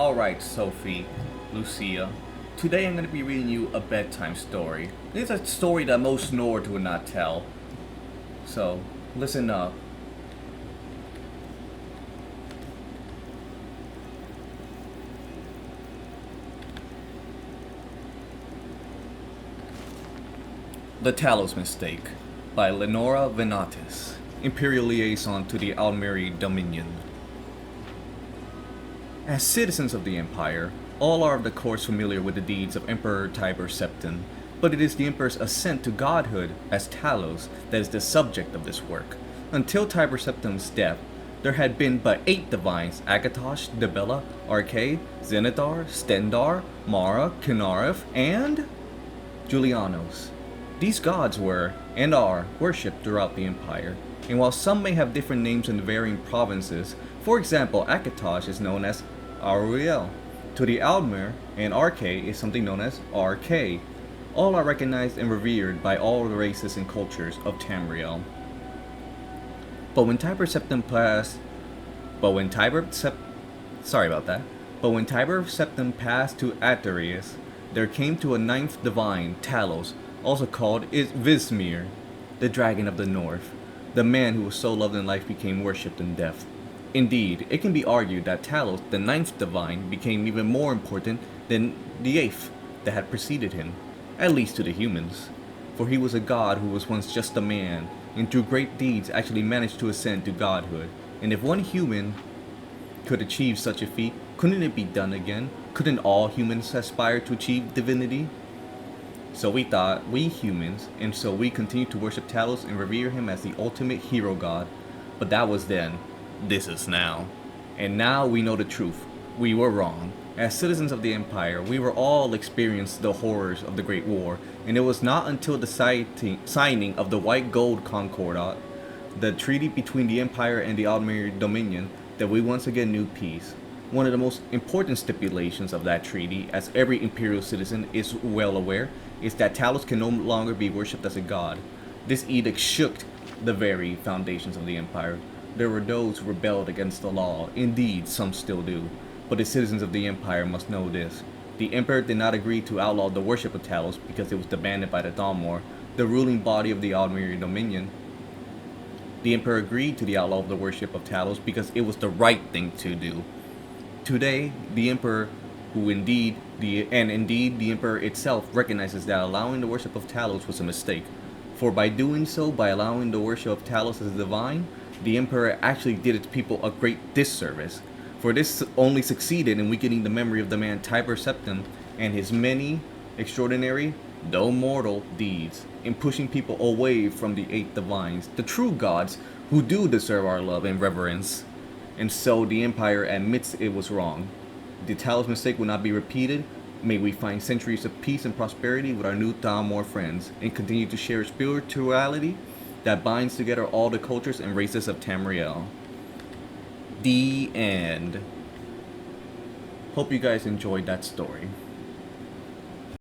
Alright, Sophie, Lucia. Today I'm going to be reading you a bedtime story. It's a story that most Nords would not tell. So, listen up. The Talos Mistake by Lenora Venatis, Imperial Liaison to the Almeri Dominion. As citizens of the Empire, all are of the course familiar with the deeds of Emperor Tiber Septim, but it is the Emperor's ascent to godhood as Talos that is the subject of this work. Until Tiber Septim's death, there had been but 8 divines: Akatosh, Debella, Arche, Zenithar, Stendar, Mara, Kinareth, and Julianos. These gods were, and are, worshipped throughout the Empire, and while some may have different names in the varying provinces, for example, Akatosh is known as Auriel, to the Almer, and Arche is something known as Arche. All are recognized and revered by all the races and cultures of Tamriel. But when Tiber Septim passed to Atherius, there came to a 9th divine, Talos, also called Vismir, the dragon of the north. The man who was so loved in life became worshipped in death. Indeed, it can be argued that Talos, the 9th divine, became even more important than the 8th that had preceded him, at least to the humans. For he was a god who was once just a man, and through great deeds actually managed to ascend to godhood. And if one human could achieve such a feat, couldn't it be done again? Couldn't all humans aspire to achieve divinity? So we thought, we humans, and so we continued to worship Talos and revere him as the ultimate hero god. But that was then. This is now. And now we know the truth. We were wrong. As citizens of the Empire, we were all experienced the horrors of the Great War, and it was not until the signing of the White Gold Concordat, the treaty between the Empire and the Almeri Dominion, that we once again knew peace. One of the most important stipulations of that treaty, as every Imperial citizen is well aware, is that Talos can no longer be worshipped as a god. This edict shook the very foundations of the Empire. There were those who rebelled against the law. Indeed, some still do. But the citizens of the Empire must know this. The Emperor did not agree to outlaw the worship of Talos because it was demanded by the Thalmor, the ruling body of the Almeri Dominion. The Emperor agreed to the outlaw of the worship of Talos because it was the right thing to do. Today, the Emperor, the Emperor itself recognizes that allowing the worship of Talos was a mistake. For by doing so, by allowing the worship of Talos as divine, the Emperor actually did its people a great disservice. For this only succeeded in weakening the memory of the man Tiber Septim and his many extraordinary, though mortal, deeds, in pushing people away from the 8 divines, the true gods who do deserve our love and reverence. And so the Empire admits it was wrong. The Talos mistake will not be repeated. May we find centuries of peace and prosperity with our new Thalmor friends, and continue to share spirituality that binds together all the cultures and races of Tamriel. The end. Hope you guys enjoyed that story.